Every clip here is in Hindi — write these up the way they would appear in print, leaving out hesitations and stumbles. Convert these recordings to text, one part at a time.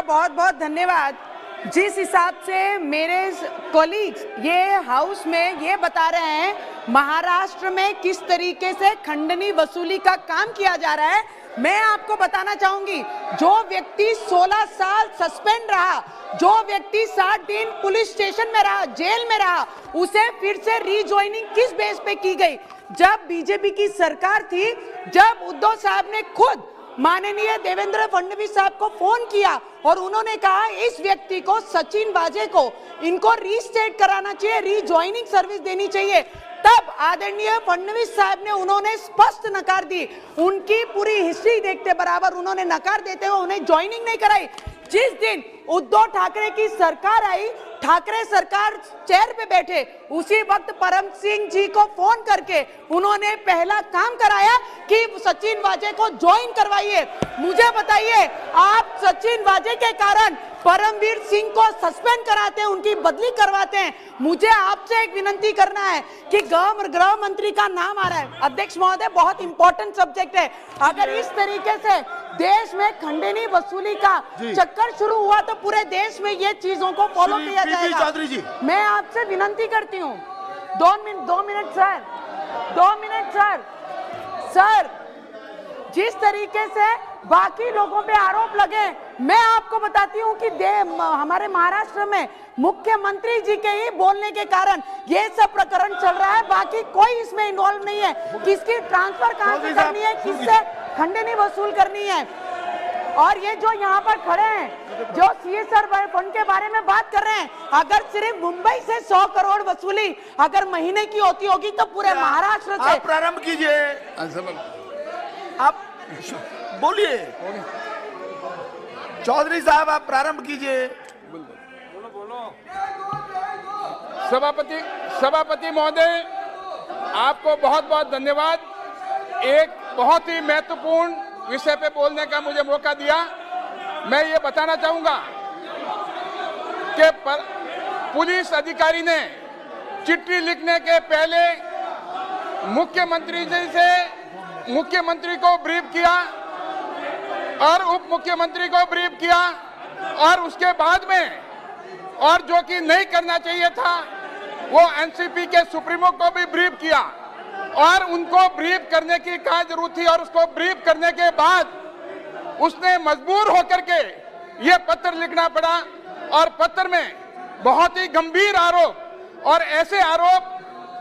बहुत बहुत धन्यवाद। जिस हिसाब से मेरे कॉलीग्स ये हाउस में ये बता रहे हैं महाराष्ट्र में किस तरीके से खंडनी वसूली का काम किया जा रहा है, मैं आपको बताना चाहूंगी, जो व्यक्ति 16 साल सस्पेंड रहा, जो व्यक्ति 60 दिन पुलिस स्टेशन में रहा, जेल में रहा, उसे फिर से रीजॉइनिंग किस बेस पे की गई? जब बीजेपी की सरकार थी, जब उद्धव साहब ने खुद माननीय देवेंद्र फडणवीस साहब को फोन किया और उन्होंने कहा इस व्यक्ति को, सचिन वाजे को, इनको रीस्टेट कराना चाहिए, रीजॉइनिंग सर्विस देनी चाहिए, तब आदरणीय फडणवीस साहब ने उन्होंने स्पष्ट नकार दी। उनकी पूरी हिस्ट्री देखते बराबर उन्होंने नकार देते हुए उन्हें ज्वाइनिंग नहीं कराई। जिस दिन उद्धव ठाकरे की सरकार आई, ठाकरे सरकार चेयर पे बैठे, उसी वक्त परम सिंह जी को फोन करके उन्होंने पहला काम कराया कि सचिन वाजे को ज्वाइन करवाइए। मुझे बताइए, आप सचिन वाजे के कारण परमवीर सिंह को सस्पेंड कराते हैं, उनकी बदली करवाते हैं। मुझे आपसे एक विनंती करना है कि गृह मंत्री का नाम आ रहा है, अध्यक्ष महोदय, बहुत इंपॉर्टेंट सब्जेक्ट है। अगर इस तरीके से देश में खंडनी वसूली का चक्कर शुरू हुआ तो पूरे देश में ये चीजों को फॉलो किया जाएगा। मैं आपसे विनंती करती हूँ, 2 मिनट सर, 2 मिनट सर, जिस तरीके से बाकी लोगों पे आरोप लगे, मैं आपको बताती हूँ कि हमारे महाराष्ट्र में मुख्यमंत्री जी के ही बोलने के कारण ये सब प्रकरण चल रहा है, बाकी कोई इसमें इन्वॉल्व नहीं है। किसकी ट्रांसफर कहां से करनी है, किससे खंडनी वसूल करनी है। और ये जो यहाँ पर खड़े हैं, जो सीएसआर फंड के बारे में बात कर रहे हैं, अगर सिर्फ मुंबई से 100 करोड़ वसूली अगर महीने की होती होगी तो पूरे महाराष्ट्र से। आप प्रारंभ कीजिए, आप बोलिए, चौधरी साहब आप प्रारंभ कीजिए। सभापति महोदय, आपको बहुत बहुत धन्यवाद। एक बहुत ही महत्वपूर्ण विषय पे बोलने का मुझे मौका दिया। मैं ये बताना चाहूंगा कि पुलिस अधिकारी ने चिट्ठी लिखने के पहले मुख्यमंत्री को ब्रीफ किया और उप मुख्यमंत्री को ब्रीफ किया, और उसके बाद में और जो कि नहीं करना चाहिए था वो एनसीपी के सुप्रीमो को भी ब्रीफ किया, और उनको ब्रीफ करने की क्या जरूरत थी, और उसको ब्रीफ करने के बाद उसने मजबूर होकर के ये पत्र लिखना पड़ा। और पत्र में बहुत ही गंभीर आरोप, और ऐसे आरोप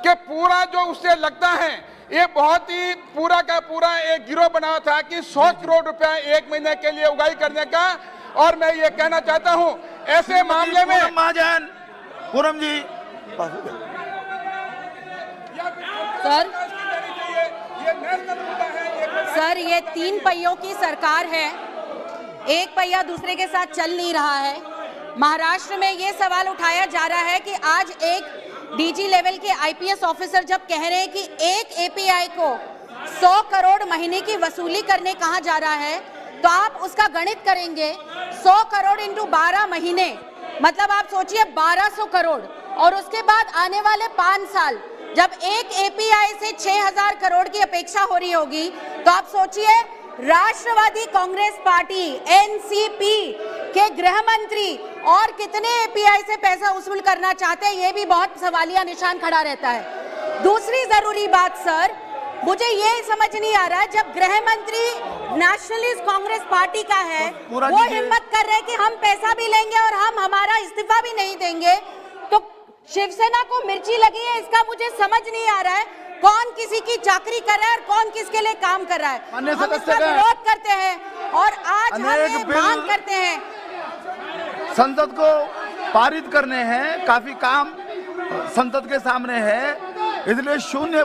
के पूरा जो उससे लगता है ये बहुत ही पूरा का पूरा एक गिरोह बना था कि 100 करोड़ रुपया 1 महीने के लिए उगाही करने का। और मैं ये कहना चाहता हूं, ऐसे मामले में महाजन पूरम जी, सर ये 3 पहियों की सरकार है, एक पहिया दूसरे के साथ चल नहीं रहा है। महाराष्ट्र में ये सवाल उठाया जा रहा है कि आज एक डीजी लेवल के आईपीएस ऑफिसर जब कह रहे हैं कि एक एपीआई को 100 करोड़ महीने की वसूली करने कहा जा रहा है, तो आप उसका गणित करेंगे 100 करोड़ इंटू 12 महीने, मतलब आप सोचिए 1200 करोड़। और उसके बाद आने वाले 5 साल जब एक एपीआई से 6000 करोड़ की अपेक्षा हो रही होगी, तो आप सोचिए राष्ट्रवादी कांग्रेस पार्टी एनसीपी के गृह मंत्री और कितने एपीआई से पैसा वसूल करना चाहते हैं, ये भी बहुत सवालिया निशान खड़ा रहता है। दूसरी जरूरी बात सर, मुझे ये समझ नहीं आ रहा है, जब गृह मंत्री नेशनलिस्ट कांग्रेस पार्टी का है, वो हिम्मत कर रहे हैं कि हम पैसा भी लेंगे और हम हमारा इस्तीफा भी नहीं देंगे, तो शिवसेना को मिर्ची लगी है, इसका मुझे समझ नहीं आ रहा है कौन किसी की चाकरी कर रहा है और कौन किसके लिए काम कर रहा है। हम इसका विरोध करते हैं और आज हम ये मांग करते हैं, संसद को पारित करने हैं, काफी काम संसद के सामने है, इसलिए शून्य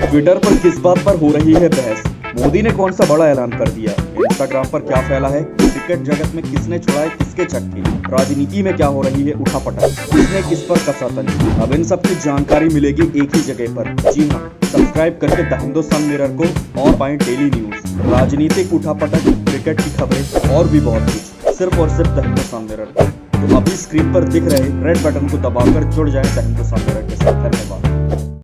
ट्विटर पर किस बात पर हो रही है बहस? मोदी ने कौन सा बड़ा ऐलान कर दिया? इंस्टाग्राम पर क्या फैला है? क्रिकेट जगत में किसने छुड़ाए किसके चक्के? राजनीति में क्या हो रही है उठापटक? किसने किस पर कसा तंज? अब इन सब की जानकारी मिलेगी एक ही जगह पर। जी हाँ, सब्सक्राइब करके द हिंदुस्तान मिरर को और पाएं डेली न्यूज, राजनीतिक उठापटक, क्रिकेट की खबरें और भी बहुत कुछ, सिर्फ और सिर्फ द हिंदुस्तान मिरर। तो अभी स्क्रीन पर दिख रहे रेड बटन को दबाकर जुड़ जाए द हिंदुस्तान मिरर के साथ। धन्यवाद।